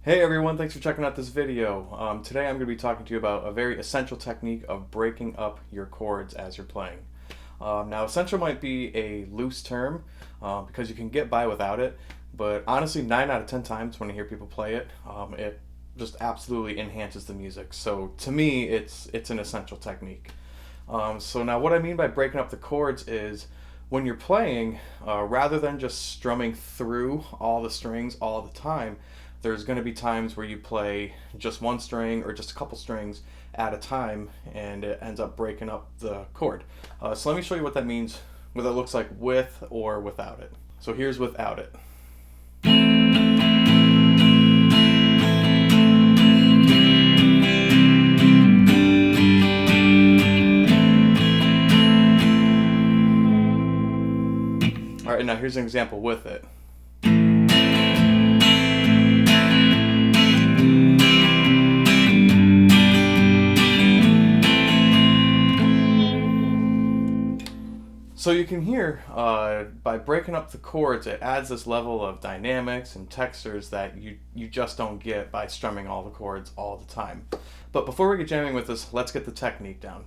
Hey everyone, thanks for checking out this video. Today I'm going to be talking to you about a very essential technique of breaking up your chords as you're playing. Now essential might be a loose term because you can get by without it, but honestly 9 out of 10 times when I hear people play it, it just absolutely enhances the music. So to me it's an essential technique. So now what I mean by breaking up the chords is when you're playing, rather than just strumming through all the strings all the time, there's going to be times where you play just one string or just a couple strings at a time and it ends up breaking up the chord. So let me show you what that means, what that looks like with or without it. So here's without it. All right, now here's an example with it. So you can hear, by breaking up the chords, it adds this level of dynamics and textures that you just don't get by strumming all the chords all the time. But before we get jamming with this, let's get the technique down.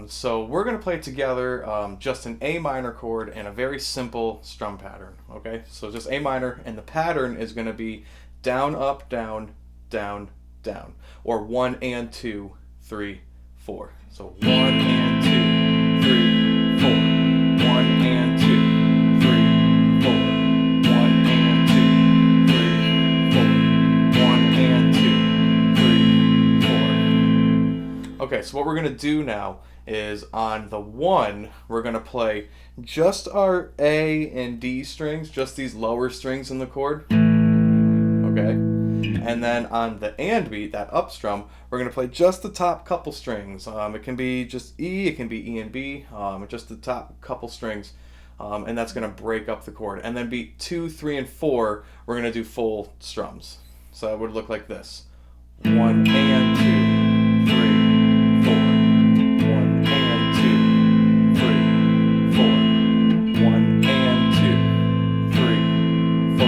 So we're going to play together just an A minor chord and a very simple strum pattern. Okay, so just A minor, and the pattern is going to be down, up, down, down, down, or 1 and 2, 3, 4. So 1 and 2, 3, 4. 1 and 2, 3, 4. 1 and 2, 3, 4. 1 and 2, 3, 4. Okay, so what we're going to do now is on the 1, we're going to play just our A and D strings, just these lower strings in the chord. Okay? And then on the and beat, that up strum, we're going to play just the top couple strings. It can be just E, it can be E and B, just the top couple strings, and that's going to break up the chord. And then beat 2, 3, and 4, we're going to do full strums. So it would look like this: 1 and 2, 3, 4. 1 and 2, 3, 4. 1 and 2, 3, 4.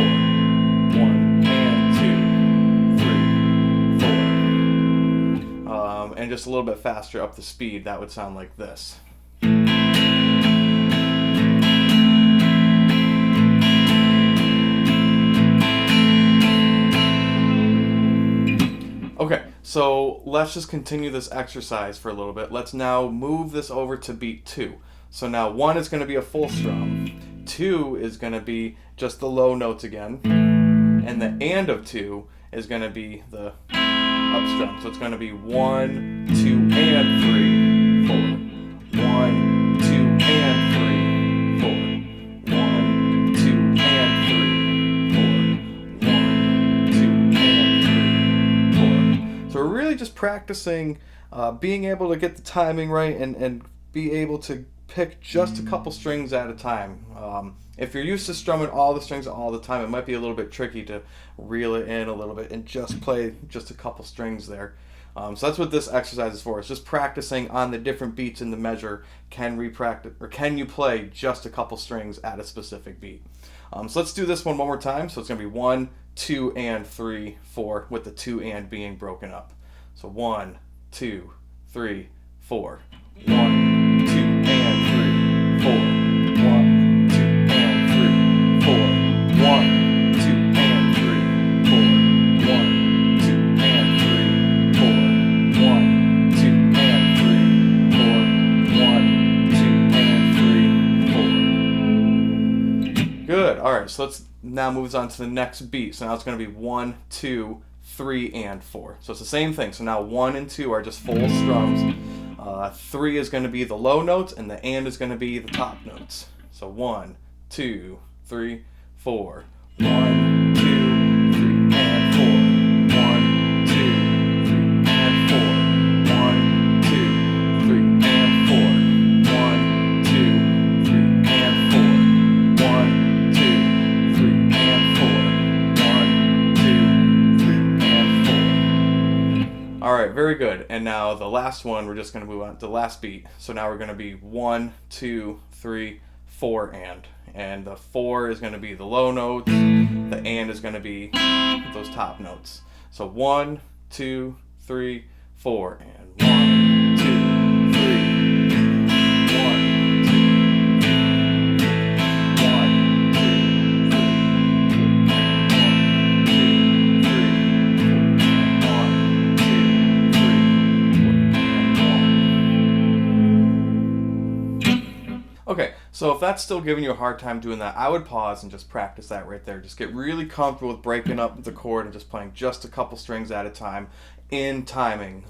1 and 2, 3, 4. And just a little bit faster up the speed, that would sound like this. Okay, so let's just continue this exercise for a little bit. Let's now move this over to beat 2. So now 1 is going to be a full strum, 2 is going to be just the low notes again, and the and of 2 is going to be the up strum. So it's going to be 1, 2, and 3, 4. 1, 2, and 3, 4. 1, 2, and 3, 4. 1, 2, and 3, 4. So we're really just practicing being able to get the timing right and be able to pick just a couple strings at a time. If you're used to strumming all the strings all the time, it might be a little bit tricky to reel it in a little bit and just play just a couple strings there. So that's what this exercise is for. It's just practicing on the different beats in the measure. Can you play just a couple strings at a specific beat? So let's do this one more time. So it's going to be 1, 2, and 3, 4, with the 2 and being broken up. So 1, 2, 3, 4. 1, 2, and 3, 4. 1, 2, and 3, 4. 1, 2, and 3, 4. 1, 2, and 3, 4. 1, 2, and 3, 4. 1, 2, and 3, 4. Good. All right, so let's now move on to the next beat. So now it's going to be 1, 2, 3, and 4. So it's the same thing. So now 1 and 2 are just full strums. 3 is going to be the low notes, and the and is going to be the top notes. So 1, 2, 3, 4. 1, 2, 3, and 4. 1, 2, 3, and 4. 1, 2, 3, and 4. 1, 2, 3, and 4. 1, 2, 3, and 4. 1, 2, 3, and 4. All right, very good. And now the last one, we're just going to move on to the last beat. So now we're going to be 1, 2, 3, 4, and the 4 is going to be the low notes, the and is going to be those top notes. So 1, 2, 3, 4, and 1, 2, 3, 1, 2, 1, 2, 3, 1, 2, 3, 1, 2, 3, 1. Okay, so if that's still giving you a hard time doing that, I would pause and just practice that right there. Just get really comfortable with breaking up the chord and just playing just a couple strings at a time in timing.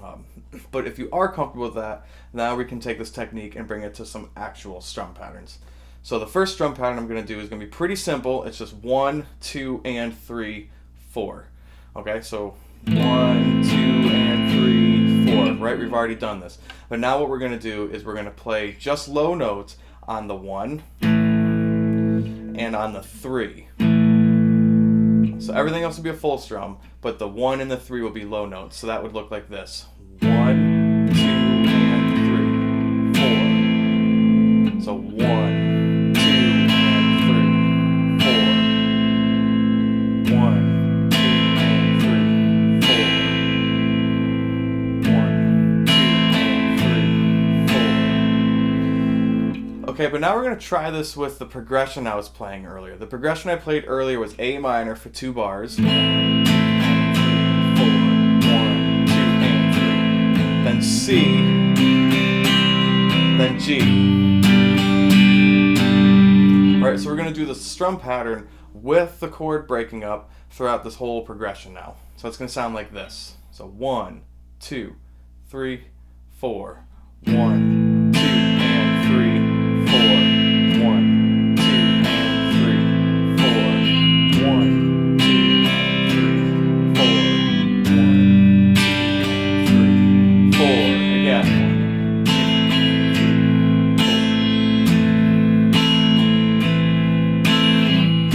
But if you are comfortable with that, now we can take this technique and bring it to some actual strum patterns. So the first strum pattern I'm going to do is going to be pretty simple. It's just 1, 2, and 3, 4. Okay, so 1, 2, and 3, 4. Right, we've already done this. But now what we're going to do is we're going to play just low notes on the 1 and on the 3. So everything else will be a full strum, but the 1 and the 3 will be low notes. So that would look like this. 1, 2, and 3, 4. So 1, 2, and 3, 4. 1, 2, and 3, 4. 1, 2, and 3, 4. Okay, but now we're going to try this with the progression I was playing earlier. The progression I played earlier was A minor for 2 bars. 1, 2, 3, 4. 1, 2, and 3. Then C. Then G. Alright, so we're going to do the strum pattern with the chord breaking up throughout this whole progression now. So it's going to sound like this. So 1, 2, 3, 4. 1, 2, and 3. 4, 1, 2, and 3, 4, 1, 2, and 3, 4, 1, 2, and 3, 4, again. 1, 2,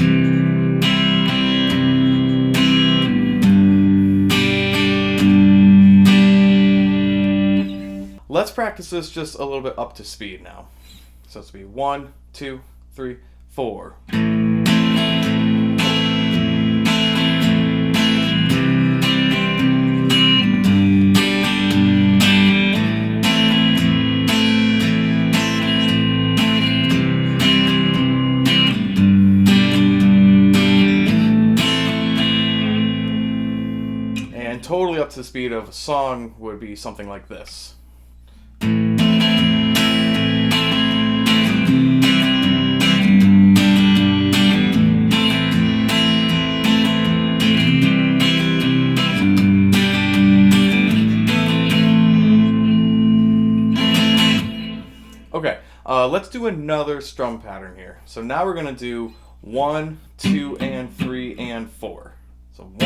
3, 4. Let's practice this just a little bit up to speed now. So it's be 1, 2, 3, 4. And totally up to the speed of a song would be something like this. Okay, let's do another strum pattern here. So now we're going to do 1, 2, and 3, and 4. So 1, 2,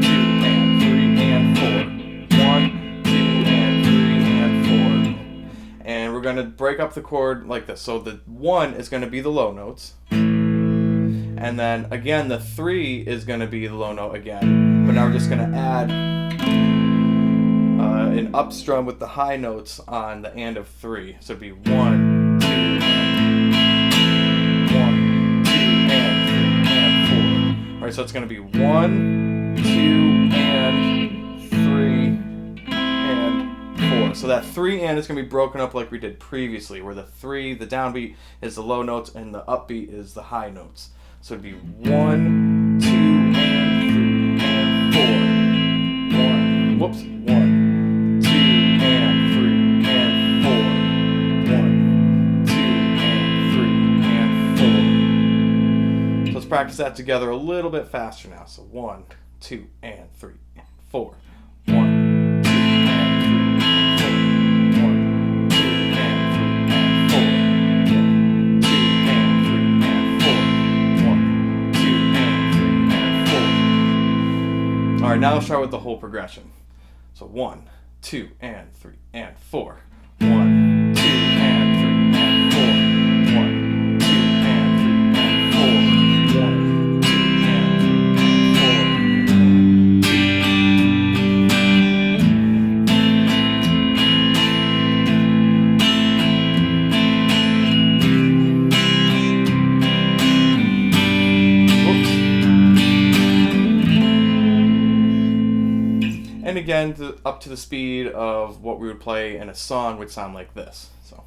and 3, and 4. 1, 2, and 3, and 4. And we're going to break up the chord like this. So the 1 is going to be the low notes. And then again, the 3 is going to be the low note again. But now we're just going to add an up strum with the high notes on the and of 3. So it'd be 1, 2, 1, 2, and 3, and 4. Alright, so it's going to be 1, 2, and 3, and 4. So that 3 and is going to be broken up like we did previously, where the 3, the downbeat, is the low notes, and the upbeat is the high notes. So it'd be 1, 2, and 3, and 4. 1, whoops, 1, 2, and 3, and 4. 1, 2, and 3, and 4. So let's practice that together a little bit faster now. So 1, 2, and 3, and 4. 1, 2, and 3, and 4. 1, 2, and 3, and 4. 2, and 3, and 4. 1, 2, and 3, and 4. All right, now let's start with the whole progression. So 1, 2, and 3, and 4. 1, 2, and 3, and 4. 1, 2, and 3, and 4. 1, 2, and 3, 1, 2. And again, up to the speed of what we would play in a song would sound like this. So.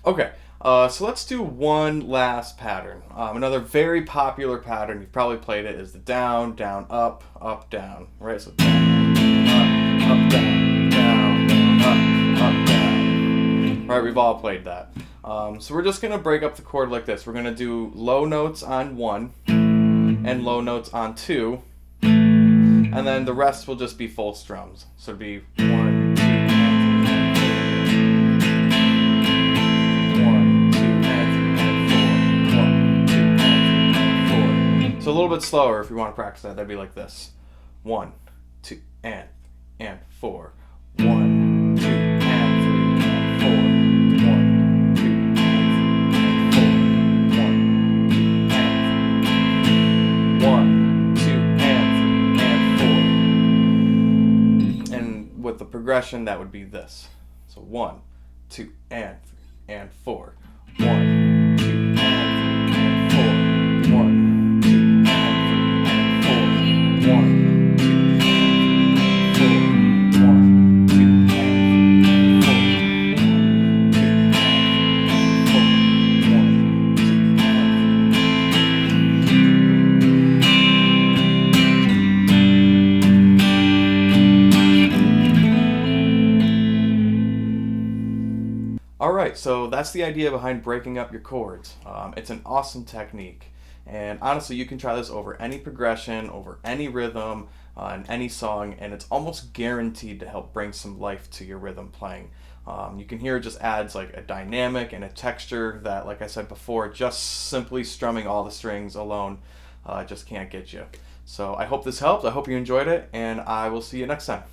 Okay, so let's do one last pattern. Another very popular pattern, you've probably played it, is the down, down, up, down, right? So down, up, down, down, up, down. Right, we've all played that. So we're just going to break up the chord like this. We're going to do low notes on 1 and low notes on 2, and then the rest will just be full strums. So it'd be 1, 2, so a little bit slower if you want to practice that. That'd be like this: 1, 2, and 4. 1, 2, and 3, and 4. 1, 2, and 4. 1, 2, and 4. And with the progression, that would be this. So 1, 2, and 3, and 4. 1, 2, and 3, and 4. 1. 1, 2, 1, 2, Alright, so that's the idea behind breaking up your chords. It's an awesome technique. And honestly, you can try this over any progression, over any rhythm, in any song, and it's almost guaranteed to help bring some life to your rhythm playing. You can hear it just adds like a dynamic and a texture that, like I said before, just simply strumming all the strings alone just can't get you. So I hope this helped. I hope you enjoyed it, and I will see you next time.